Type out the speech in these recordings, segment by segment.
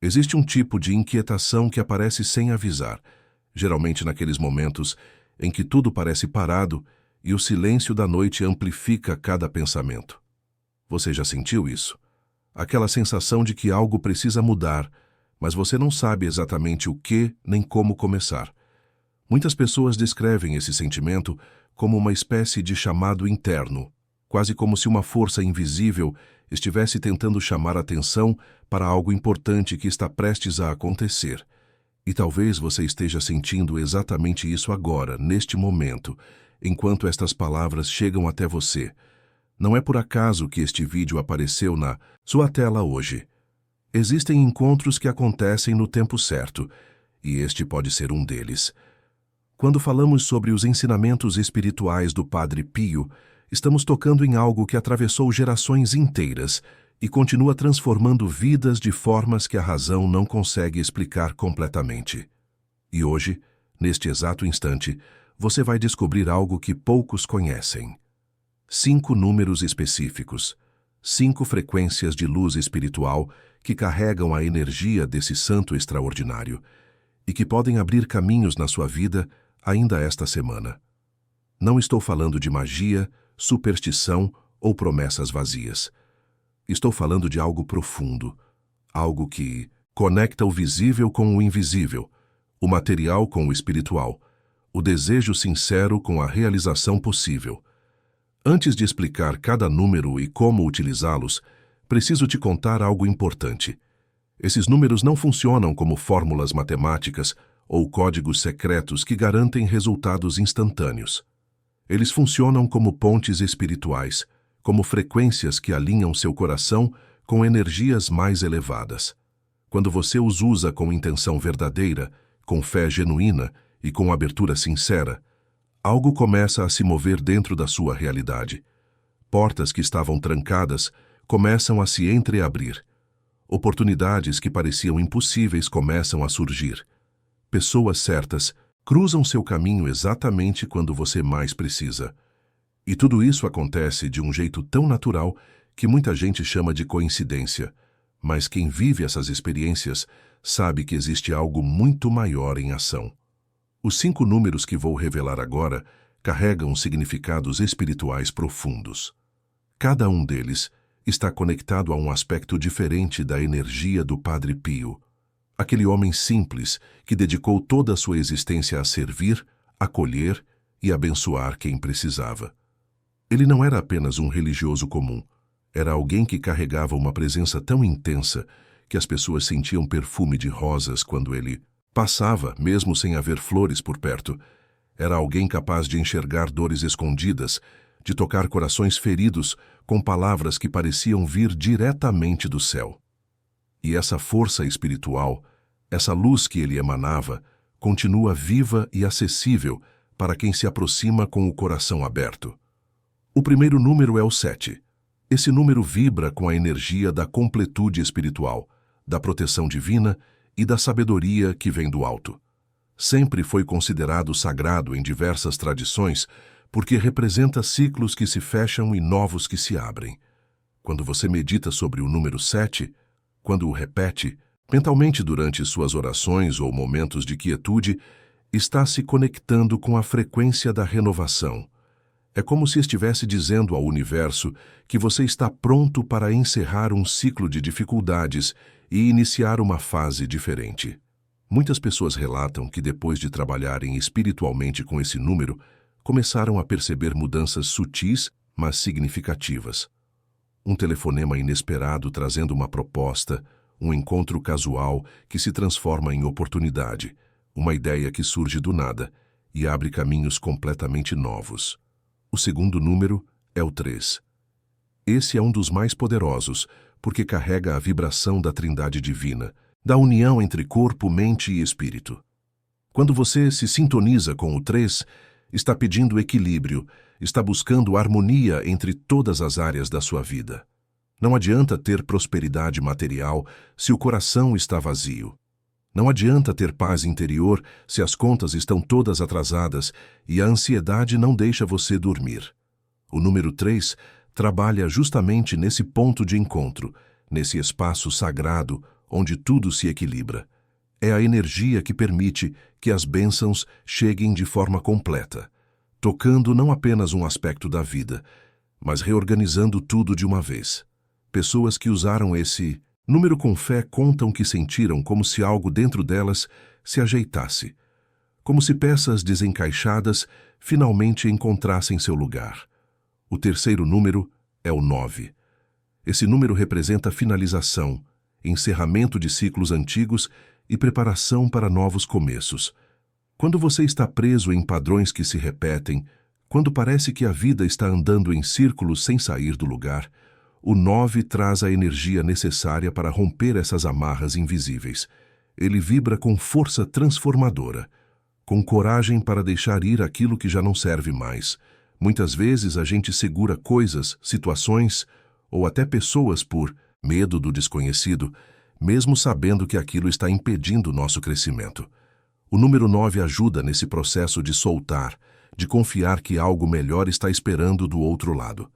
Existe um tipo de inquietação que aparece sem avisar, geralmente naqueles momentos em que tudo parece parado e o silêncio da noite amplifica cada pensamento. Você já sentiu isso? Aquela sensação de que algo precisa mudar, mas você não sabe exatamente o que nem como começar. Muitas pessoas descrevem esse sentimento como uma espécie de chamado interno, quase como se uma força invisível estivesse tentando chamar a atenção para algo importante que está prestes a acontecer. E talvez você esteja sentindo exatamente isso agora, neste momento, enquanto estas palavras chegam até você. Não é por acaso que este vídeo apareceu na sua tela hoje. Existem encontros que acontecem no tempo certo, e este pode ser um deles. Quando falamos sobre os ensinamentos espirituais do Padre Pio, estamos tocando em algo que atravessou gerações inteiras e continua transformando vidas de formas que a razão não consegue explicar completamente. E hoje, neste exato instante, você vai descobrir algo que poucos conhecem. 5 números específicos, 5 frequências de luz espiritual que carregam a energia desse santo extraordinário e que podem abrir caminhos na sua vida ainda esta semana. Não estou falando de magia, superstição ou promessas vazias. Estou falando de algo profundo, algo que conecta o visível com o invisível, o material com o espiritual, o desejo sincero com a realização possível. Antes de explicar cada número e como utilizá-los, preciso te contar algo importante. Esses números não funcionam como fórmulas matemáticas ou códigos secretos que garantem resultados instantâneos. Eles funcionam como pontes espirituais, como frequências que alinham seu coração com energias mais elevadas. Quando você os usa com intenção verdadeira, com fé genuína e com abertura sincera, algo começa a se mover dentro da sua realidade. Portas que estavam trancadas começam a se entreabrir. Oportunidades que pareciam impossíveis começam a surgir. Pessoas certas cruzam seu caminho exatamente quando você mais precisa. E tudo isso acontece de um jeito tão natural que muita gente chama de coincidência, mas quem vive essas experiências sabe que existe algo muito maior em ação. Os 5 números que vou revelar agora carregam significados espirituais profundos. Cada um deles está conectado a um aspecto diferente da energia do Padre Pio, aquele homem simples que dedicou toda a sua existência a servir, acolher e abençoar quem precisava. Ele não era apenas um religioso comum, era alguém que carregava uma presença tão intensa que as pessoas sentiam perfume de rosas quando ele passava, mesmo sem haver flores por perto. Era alguém capaz de enxergar dores escondidas, de tocar corações feridos com palavras que pareciam vir diretamente do céu. E essa força espiritual, essa luz que ele emanava, continua viva e acessível para quem se aproxima com o coração aberto. O primeiro número é o 7. Esse número vibra com a energia da completude espiritual, da proteção divina e da sabedoria que vem do alto. Sempre foi considerado sagrado em diversas tradições porque representa ciclos que se fecham e novos que se abrem. Quando você medita sobre o número 7, quando o repete, mentalmente durante suas orações ou momentos de quietude, está se conectando com a frequência da renovação. É como se estivesse dizendo ao universo que você está pronto para encerrar um ciclo de dificuldades e iniciar uma fase diferente. Muitas pessoas relatam que depois de trabalharem espiritualmente com esse número, começaram a perceber mudanças sutis, mas significativas. Um telefonema inesperado trazendo uma proposta, um encontro casual que se transforma em oportunidade, uma ideia que surge do nada e abre caminhos completamente novos. O segundo número é o 3. Esse é um dos mais poderosos, porque carrega a vibração da Trindade Divina, da união entre corpo, mente e espírito. Quando você se sintoniza com o 3, está pedindo equilíbrio, está buscando harmonia entre todas as áreas da sua vida. Não adianta ter prosperidade material se o coração está vazio. Não adianta ter paz interior se as contas estão todas atrasadas e a ansiedade não deixa você dormir. O número 3 trabalha justamente nesse ponto de encontro, nesse espaço sagrado onde tudo se equilibra. É a energia que permite que as bênçãos cheguem de forma completa, tocando não apenas um aspecto da vida, mas reorganizando tudo de uma vez. Pessoas que usaram esse número com fé contam que sentiram como se algo dentro delas se ajeitasse, como se peças desencaixadas finalmente encontrassem seu lugar. O terceiro número é o 9. Esse número representa finalização, encerramento de ciclos antigos e preparação para novos começos. Quando você está preso em padrões que se repetem, quando parece que a vida está andando em círculos sem sair do lugar, o 9 traz a energia necessária para romper essas amarras invisíveis. Ele vibra com força transformadora, com coragem para deixar ir aquilo que já não serve mais. Muitas vezes a gente segura coisas, situações ou até pessoas por medo do desconhecido, mesmo sabendo que aquilo está impedindo nosso crescimento. O número 9 ajuda nesse processo de soltar, de confiar que algo melhor está esperando do outro lado.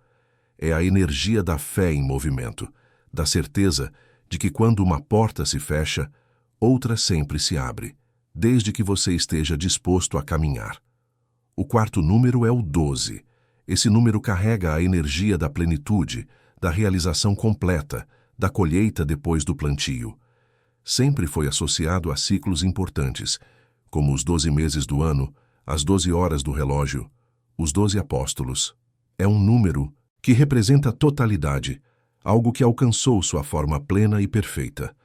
É a energia da fé em movimento, da certeza de que quando uma porta se fecha, outra sempre se abre, desde que você esteja disposto a caminhar. O quarto número é o 12. Esse número carrega a energia da plenitude, da realização completa, da colheita depois do plantio. Sempre foi associado a ciclos importantes, como os 12 meses do ano, as 12 horas do relógio, os 12 apóstolos. É um número que representa a totalidade, algo que alcançou sua forma plena e perfeita.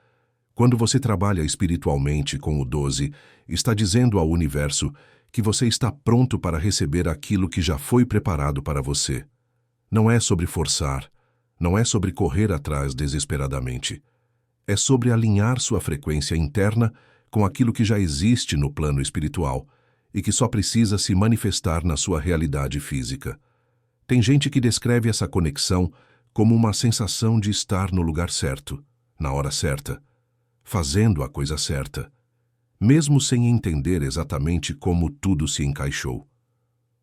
Quando você trabalha espiritualmente com o 12, está dizendo ao universo que você está pronto para receber aquilo que já foi preparado para você. Não é sobre forçar, não é sobre correr atrás desesperadamente. É sobre alinhar sua frequência interna com aquilo que já existe no plano espiritual e que só precisa se manifestar na sua realidade física. Tem gente que descreve essa conexão como uma sensação de estar no lugar certo, na hora certa, fazendo a coisa certa, mesmo sem entender exatamente como tudo se encaixou.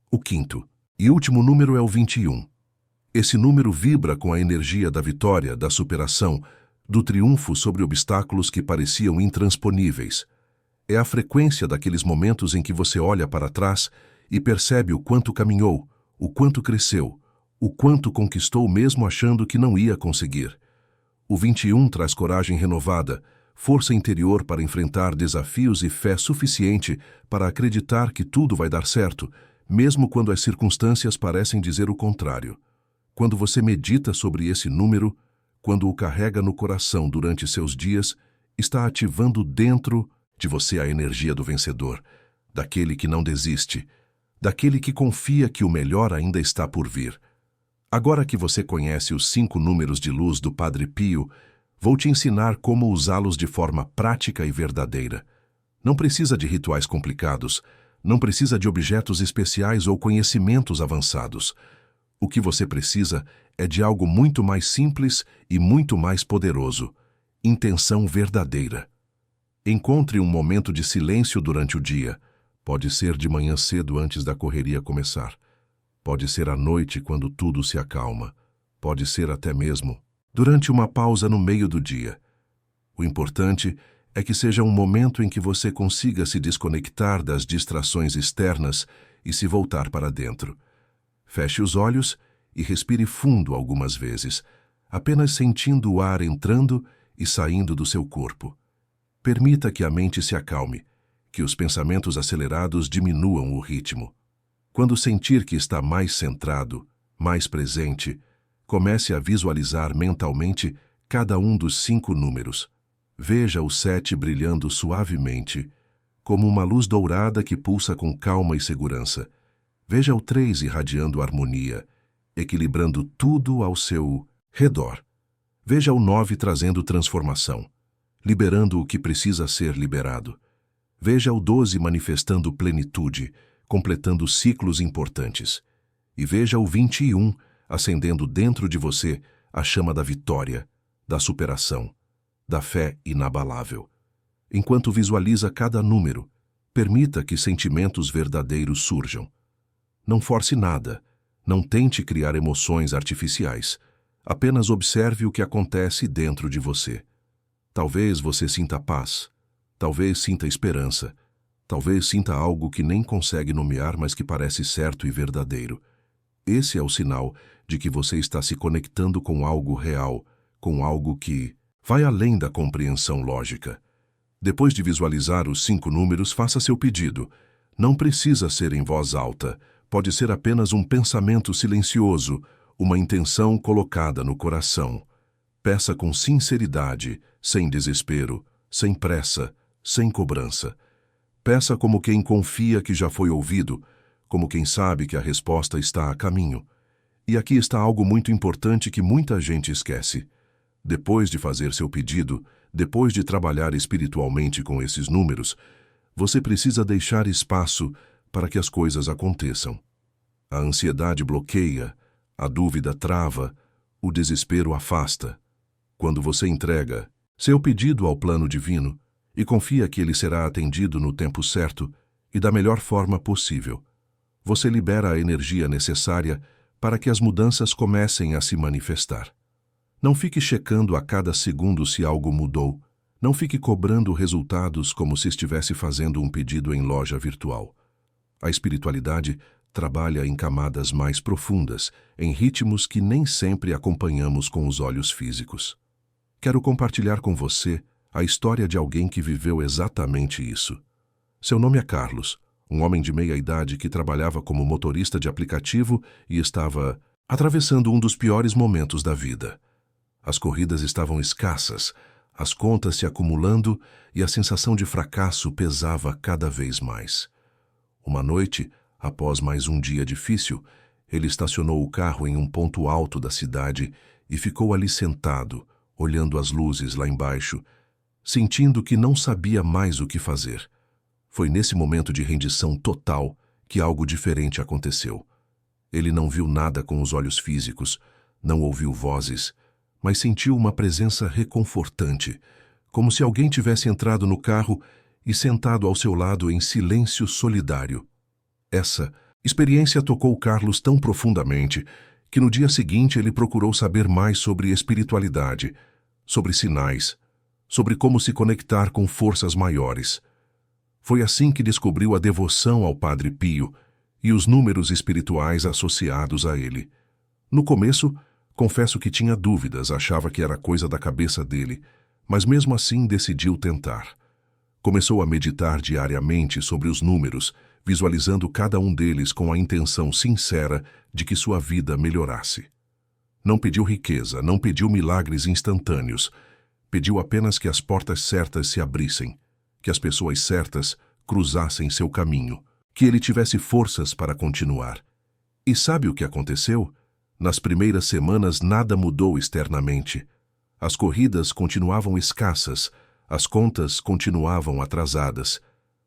O quinto e último número é o 21. Esse número vibra com a energia da vitória, da superação, do triunfo sobre obstáculos que pareciam intransponíveis. É a frequência daqueles momentos em que você olha para trás e percebe o quanto caminhou, o quanto cresceu, o quanto conquistou mesmo achando que não ia conseguir. O 21 traz coragem renovada, força interior para enfrentar desafios e fé suficiente para acreditar que tudo vai dar certo, mesmo quando as circunstâncias parecem dizer o contrário. Quando você medita sobre esse número, quando o carrega no coração durante seus dias, está ativando dentro de você a energia do vencedor, daquele que não desiste, daquele que confia que o melhor ainda está por vir. Agora que você conhece os 5 números de luz do Padre Pio, vou te ensinar como usá-los de forma prática e verdadeira. Não precisa de rituais complicados, não precisa de objetos especiais ou conhecimentos avançados. O que você precisa é de algo muito mais simples e muito mais poderoso: intenção verdadeira. Encontre um momento de silêncio durante o dia. Pode ser de manhã cedo antes da correria começar. Pode ser à noite quando tudo se acalma. Pode ser até mesmo durante uma pausa no meio do dia. O importante é que seja um momento em que você consiga se desconectar das distrações externas e se voltar para dentro. Feche os olhos e respire fundo algumas vezes, apenas sentindo o ar entrando e saindo do seu corpo. Permita que a mente se acalme, que os pensamentos acelerados diminuam o ritmo. Quando sentir que está mais centrado, mais presente, comece a visualizar mentalmente cada um dos 5 números. Veja o 7 brilhando suavemente, como uma luz dourada que pulsa com calma e segurança. Veja o 3 irradiando harmonia, equilibrando tudo ao seu redor. Veja o 9 trazendo transformação, liberando o que precisa ser liberado. Veja o 12 manifestando plenitude, completando ciclos importantes. E veja o 21 acendendo dentro de você a chama da vitória, da superação, da fé inabalável. Enquanto visualiza cada número, permita que sentimentos verdadeiros surjam. Não force nada, não tente criar emoções artificiais. Apenas observe o que acontece dentro de você. Talvez você sinta paz, talvez sinta esperança, talvez sinta algo que nem consegue nomear, mas que parece certo e verdadeiro. Esse é o sinal de que você está se conectando com algo real, com algo que vai além da compreensão lógica. Depois de visualizar os 5 números, faça seu pedido. Não precisa ser em voz alta, pode ser apenas um pensamento silencioso, uma intenção colocada no coração. Peça com sinceridade, sem desespero, sem pressa, sem cobrança. Peça como quem confia que já foi ouvido, como quem sabe que a resposta está a caminho. E aqui está algo muito importante que muita gente esquece. Depois de fazer seu pedido, depois de trabalhar espiritualmente com esses números, você precisa deixar espaço para que as coisas aconteçam. A ansiedade bloqueia, a dúvida trava, o desespero afasta. Quando você entrega seu pedido ao plano divino e confia que ele será atendido no tempo certo e da melhor forma possível, você libera a energia necessária para que as mudanças comecem a se manifestar. Não fique checando a cada segundo se algo mudou. Não fique cobrando resultados como se estivesse fazendo um pedido em loja virtual. A espiritualidade trabalha em camadas mais profundas, em ritmos que nem sempre acompanhamos com os olhos físicos. Quero compartilhar com você a história de alguém que viveu exatamente isso. Seu nome é Carlos, um homem de meia-idade que trabalhava como motorista de aplicativo e estava atravessando um dos piores momentos da vida. As corridas estavam escassas, as contas se acumulando e a sensação de fracasso pesava cada vez mais. Uma noite, após mais um dia difícil, ele estacionou o carro em um ponto alto da cidade e ficou ali sentado, olhando as luzes lá embaixo, sentindo que não sabia mais o que fazer. Foi nesse momento de rendição total que algo diferente aconteceu. Ele não viu nada com os olhos físicos, não ouviu vozes, mas sentiu uma presença reconfortante, como se alguém tivesse entrado no carro e sentado ao seu lado em silêncio solidário. Essa experiência tocou Carlos tão profundamente que no dia seguinte ele procurou saber mais sobre espiritualidade, sobre sinais, sobre como se conectar com forças maiores. Foi assim que descobriu a devoção ao Padre Pio e os números espirituais associados a ele. No começo, confesso que tinha dúvidas, achava que era coisa da cabeça dele, mas mesmo assim decidiu tentar. Começou a meditar diariamente sobre os números, visualizando cada um deles com a intenção sincera de que sua vida melhorasse. Não pediu riqueza, não pediu milagres instantâneos, pediu apenas que as portas certas se abrissem, que as pessoas certas cruzassem seu caminho, que ele tivesse forças para continuar. E sabe o que aconteceu? Nas primeiras semanas nada mudou externamente. As corridas continuavam escassas, as contas continuavam atrasadas,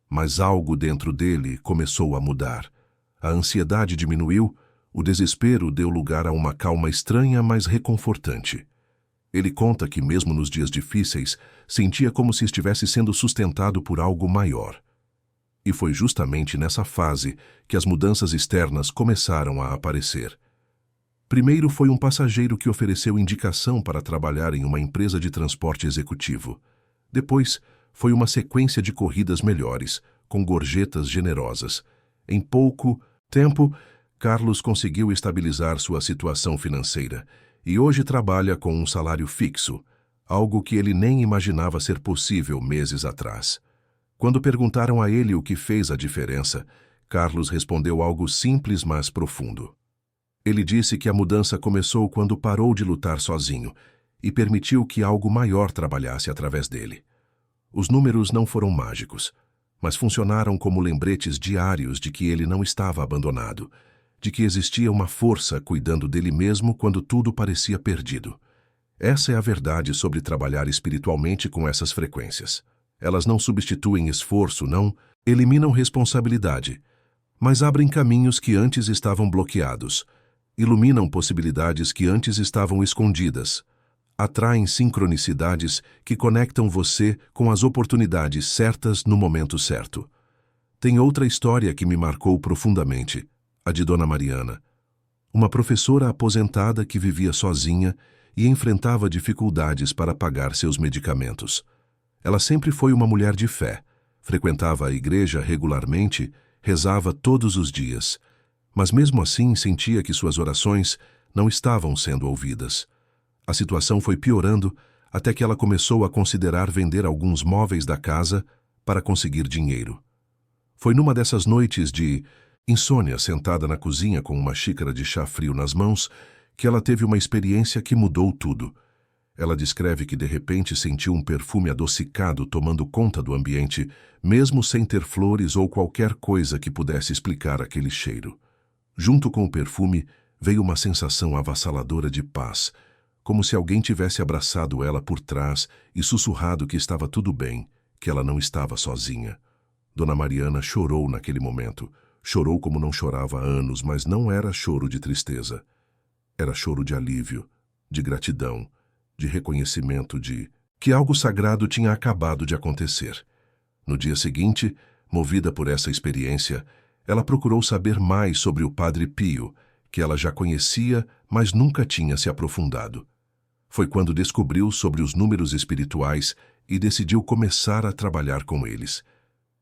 mas algo dentro dele começou a mudar. A ansiedade diminuiu, o desespero deu lugar a uma calma estranha, mas reconfortante. Ele conta que mesmo nos dias difíceis, sentia como se estivesse sendo sustentado por algo maior. E foi justamente nessa fase que as mudanças externas começaram a aparecer. Primeiro foi um passageiro que ofereceu indicação para trabalhar em uma empresa de transporte executivo. Depois, foi uma sequência de corridas melhores, com gorjetas generosas. Em pouco tempo, Carlos conseguiu estabilizar sua situação financeira e hoje trabalha com um salário fixo, algo que ele nem imaginava ser possível meses atrás. Quando perguntaram a ele o que fez a diferença, Carlos respondeu algo simples, mas profundo. Ele disse que a mudança começou quando parou de lutar sozinho e permitiu que algo maior trabalhasse através dele. Os números não foram mágicos, mas funcionaram como lembretes diários de que ele não estava abandonado, de que existia uma força cuidando dele mesmo quando tudo parecia perdido. Essa é a verdade sobre trabalhar espiritualmente com essas frequências. Elas não substituem esforço, não eliminam responsabilidade, mas abrem caminhos que antes estavam bloqueados, iluminam possibilidades que antes estavam escondidas, atraem sincronicidades que conectam você com as oportunidades certas no momento certo. Tem outra história que me marcou profundamente, a de Dona Mariana, uma professora aposentada que vivia sozinha e enfrentava dificuldades para pagar seus medicamentos. Ela sempre foi uma mulher de fé, frequentava a igreja regularmente, rezava todos os dias, mas mesmo assim sentia que suas orações não estavam sendo ouvidas. A situação foi piorando até que ela começou a considerar vender alguns móveis da casa para conseguir dinheiro. Foi numa dessas noites de insônia, sentada na cozinha com uma xícara de chá frio nas mãos, que ela teve uma experiência que mudou tudo. Ela descreve que de repente sentiu um perfume adocicado tomando conta do ambiente, mesmo sem ter flores ou qualquer coisa que pudesse explicar aquele cheiro. Junto com o perfume veio uma sensação avassaladora de paz, como se alguém tivesse abraçado ela por trás e sussurrado que estava tudo bem, que ela não estava sozinha. Dona Mariana chorou naquele momento. Chorou como não chorava há anos, mas não era choro de tristeza. Era choro de alívio, de gratidão, de reconhecimento de que algo sagrado tinha acabado de acontecer. No dia seguinte, movida por essa experiência, ela procurou saber mais sobre o Padre Pio, que ela já conhecia, mas nunca tinha se aprofundado. Foi quando descobriu sobre os números espirituais e decidiu começar a trabalhar com eles.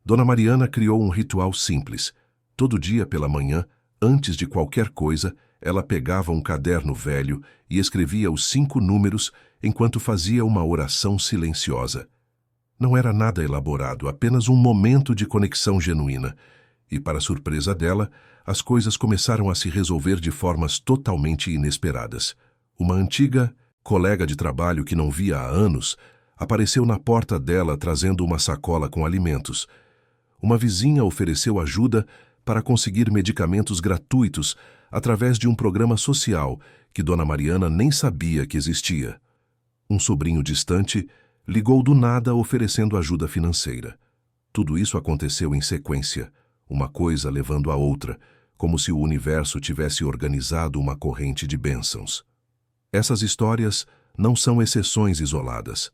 Dona Mariana criou um ritual simples. Todo dia pela manhã, antes de qualquer coisa, ela pegava um caderno velho e escrevia os 5 números enquanto fazia uma oração silenciosa. Não era nada elaborado, apenas um momento de conexão genuína. E, para surpresa dela, as coisas começaram a se resolver de formas totalmente inesperadas. Uma antiga colega de trabalho que não via há anos apareceu na porta dela trazendo uma sacola com alimentos. Uma vizinha ofereceu ajuda para conseguir medicamentos gratuitos através de um programa social que Dona Mariana nem sabia que existia. Um sobrinho distante ligou do nada oferecendo ajuda financeira. Tudo isso aconteceu em sequência, uma coisa levando a outra, como se o universo tivesse organizado uma corrente de bênçãos. Essas histórias não são exceções isoladas.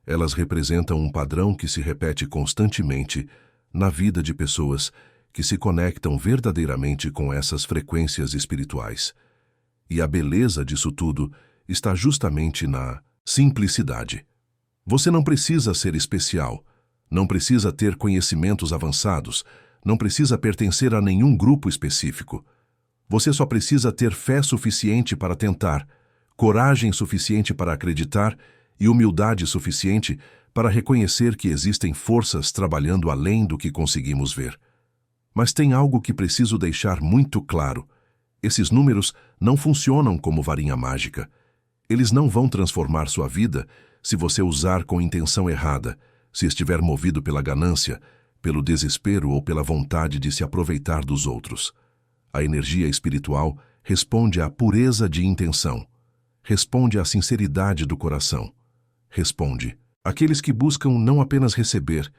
Elas representam um padrão que se repete constantemente na vida de pessoas que se conectam verdadeiramente com essas frequências espirituais. E a beleza disso tudo está justamente na simplicidade. Você não precisa ser especial, não precisa ter conhecimentos avançados, não precisa pertencer a nenhum grupo específico. Você só precisa ter fé suficiente para tentar, coragem suficiente para acreditar e humildade suficiente para reconhecer que existem forças trabalhando além do que conseguimos ver. Mas tem algo que preciso deixar muito claro. Esses números não funcionam como varinha mágica. Eles não vão transformar sua vida se você usar com intenção errada, se estiver movido pela ganância, pelo desespero ou pela vontade de se aproveitar dos outros. A energia espiritual responde à pureza de intenção. Responde à sinceridade do coração. Responde àqueles que buscam não apenas receber,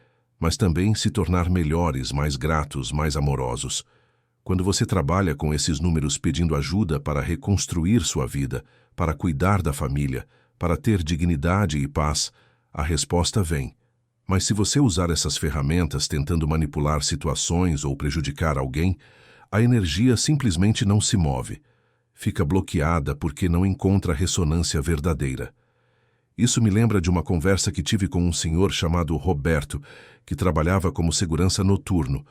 mas também se tornar melhores, mais gratos, mais amorosos. Quando você trabalha com esses números pedindo ajuda para reconstruir sua vida, para cuidar da família, para ter dignidade e paz, a resposta vem. Mas se você usar essas ferramentas tentando manipular situações ou prejudicar alguém, a energia simplesmente não se move. Fica bloqueada porque não encontra ressonância verdadeira. Isso me lembra de uma conversa que tive com um senhor chamado Roberto, que trabalhava como segurança noturno.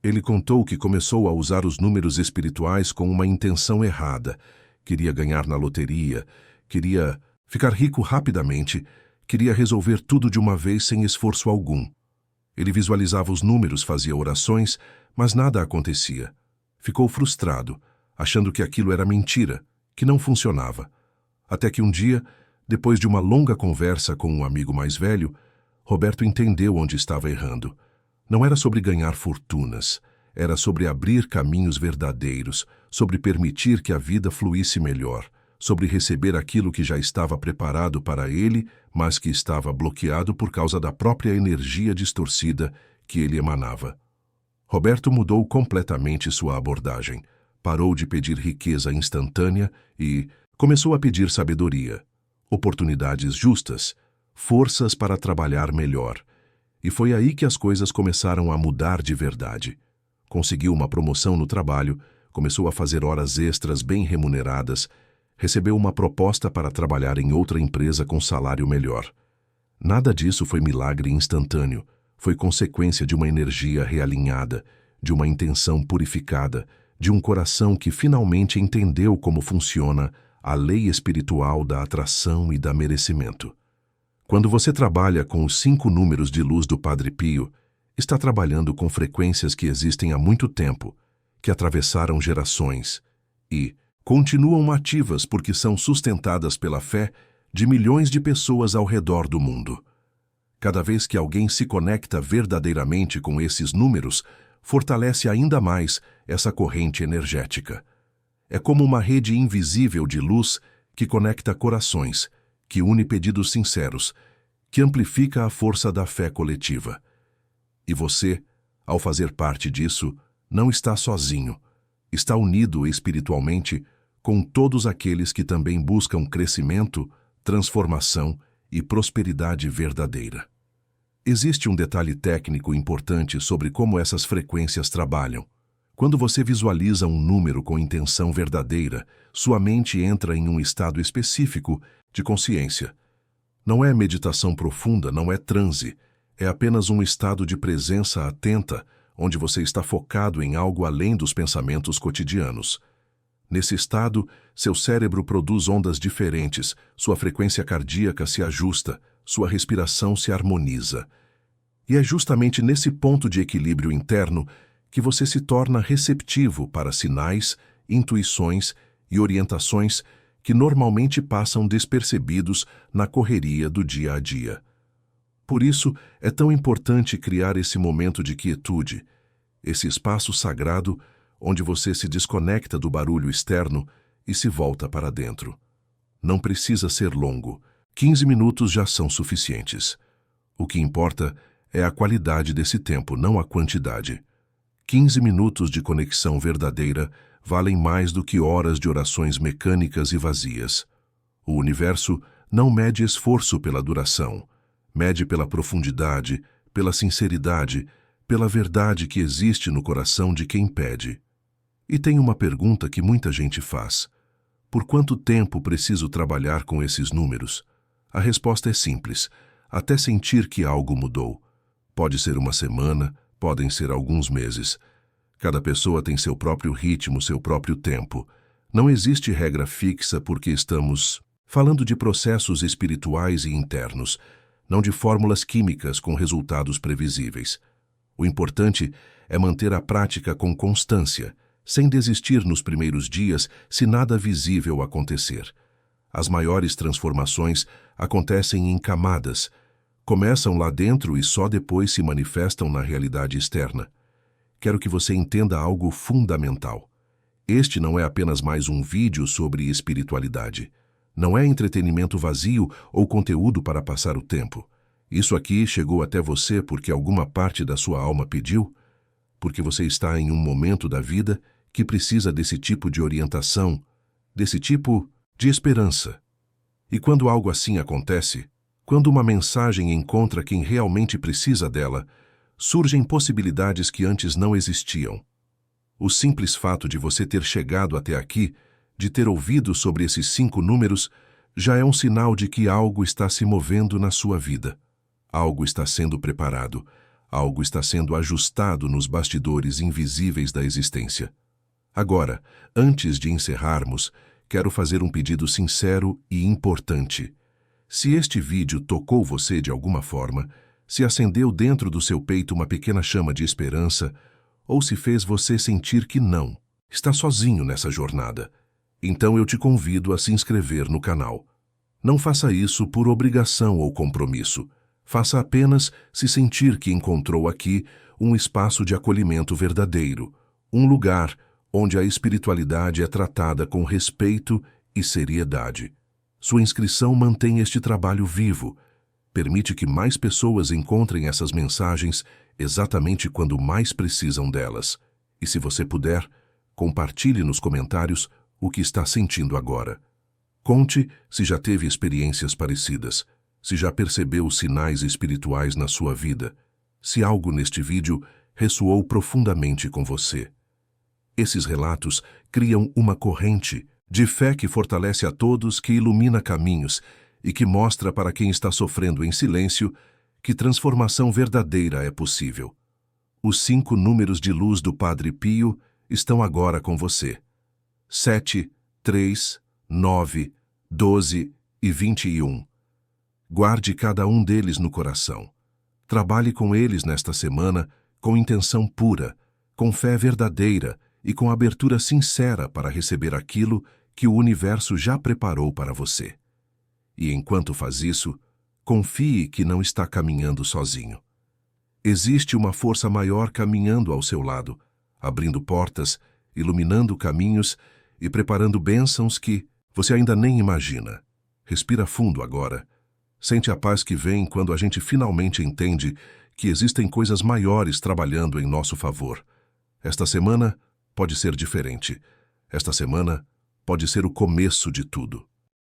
Ele contou que começou a usar os números espirituais com uma intenção errada. Queria ganhar na loteria, queria ficar rico rapidamente, queria resolver tudo de uma vez sem esforço algum. Ele visualizava os números, fazia orações, mas nada acontecia. Ficou frustrado, achando que aquilo era mentira, que não funcionava. Até que um dia, depois de uma longa conversa com um amigo mais velho, Roberto entendeu onde estava errando. Não era sobre ganhar fortunas, era sobre abrir caminhos verdadeiros, sobre permitir que a vida fluísse melhor, sobre receber aquilo que já estava preparado para ele, mas que estava bloqueado por causa da própria energia distorcida que ele emanava. Roberto mudou completamente sua abordagem. Parou de pedir riqueza instantânea e começou a pedir sabedoria, oportunidades justas, forças para trabalhar melhor. E foi aí que as coisas começaram a mudar de verdade. Conseguiu uma promoção no trabalho, começou a fazer horas extras bem remuneradas, recebeu uma proposta para trabalhar em outra empresa com salário melhor. Nada disso foi milagre instantâneo, foi consequência de uma energia realinhada, de uma intenção purificada, de um coração que finalmente entendeu como funciona a lei espiritual da atração e da merecimento. Quando você trabalha com os 5 números de luz do Padre Pio, está trabalhando com frequências que existem há muito tempo, que atravessaram gerações e continuam ativas porque são sustentadas pela fé de milhões de pessoas ao redor do mundo. Cada vez que alguém se conecta verdadeiramente com esses números, fortalece ainda mais essa corrente energética. É como uma rede invisível de luz que conecta corações, que une pedidos sinceros, que amplifica a força da fé coletiva. E você, ao fazer parte disso, não está sozinho. Está unido espiritualmente com todos aqueles que também buscam crescimento, transformação e prosperidade verdadeira. Existe um detalhe técnico importante sobre como essas frequências trabalham. Quando você visualiza um número com intenção verdadeira, sua mente entra em um estado específico de consciência. Não é meditação profunda, não é transe, é apenas um estado de presença atenta, onde você está focado em algo além dos pensamentos cotidianos. Nesse estado, seu cérebro produz ondas diferentes, sua frequência cardíaca se ajusta, sua respiração se harmoniza. E é justamente nesse ponto de equilíbrio interno que você se torna receptivo para sinais, intuições e orientações que normalmente passam despercebidos na correria do dia a dia. Por isso, é tão importante criar esse momento de quietude, esse espaço sagrado onde você se desconecta do barulho externo e se volta para dentro. Não precisa ser longo, 15 minutos já são suficientes. O que importa é a qualidade desse tempo, não a quantidade. 15 minutos de conexão verdadeira valem mais do que horas de orações mecânicas e vazias. O universo não mede esforço pela duração, mede pela profundidade, pela sinceridade, pela verdade que existe no coração de quem pede. E tem uma pergunta que muita gente faz: por quanto tempo preciso trabalhar com esses números? A resposta é simples: até sentir que algo mudou. Pode ser uma semana, podem ser alguns meses. Cada pessoa tem seu próprio ritmo, seu próprio tempo. Não existe regra fixa porque estamos falando de processos espirituais e internos, não de fórmulas químicas com resultados previsíveis. O importante é manter a prática com constância, sem desistir nos primeiros dias se nada visível acontecer. As maiores transformações acontecem em camadas. Começam lá dentro e só depois se manifestam na realidade externa. Quero que você entenda algo fundamental. Este não é apenas mais um vídeo sobre espiritualidade. Não é entretenimento vazio ou conteúdo para passar o tempo. Isso aqui chegou até você porque alguma parte da sua alma pediu, porque você está em um momento da vida que precisa desse tipo de orientação, desse tipo de esperança. E quando algo assim acontece, quando uma mensagem encontra quem realmente precisa dela, surgem possibilidades que antes não existiam. O simples fato de você ter chegado até aqui, de ter ouvido sobre esses 5 números, já é um sinal de que algo está se movendo na sua vida. Algo está sendo preparado, algo está sendo ajustado nos bastidores invisíveis da existência. Agora, antes de encerrarmos, quero fazer um pedido sincero e importante. Se este vídeo tocou você de alguma forma, se acendeu dentro do seu peito uma pequena chama de esperança, ou se fez você sentir que não, está sozinho nessa jornada, então eu te convido a se inscrever no canal. Não faça isso por obrigação ou compromisso. Faça apenas se sentir que encontrou aqui um espaço de acolhimento verdadeiro, um lugar onde a espiritualidade é tratada com respeito e seriedade. Sua inscrição mantém este trabalho vivo, permite que mais pessoas encontrem essas mensagens exatamente quando mais precisam delas. E se você puder, compartilhe nos comentários o que está sentindo agora. Conte se já teve experiências parecidas, se já percebeu sinais espirituais na sua vida, se algo neste vídeo ressoou profundamente com você. Esses relatos criam uma corrente, de fé que fortalece a todos, que ilumina caminhos e que mostra para quem está sofrendo em silêncio que transformação verdadeira é possível. Os 5 números de luz do Padre Pio estão agora com você. 7, 3, 9, 12 e 21. Guarde cada um deles no coração. Trabalhe com eles nesta semana com intenção pura, com fé verdadeira e com abertura sincera para receber aquilo que o universo já preparou para você. E enquanto faz isso, confie que não está caminhando sozinho. Existe uma força maior caminhando ao seu lado, abrindo portas, iluminando caminhos e preparando bênçãos que você ainda nem imagina. Respira fundo agora. Sente a paz que vem quando a gente finalmente entende que existem coisas maiores trabalhando em nosso favor. Esta semana pode ser diferente. Esta semana pode ser o começo de tudo.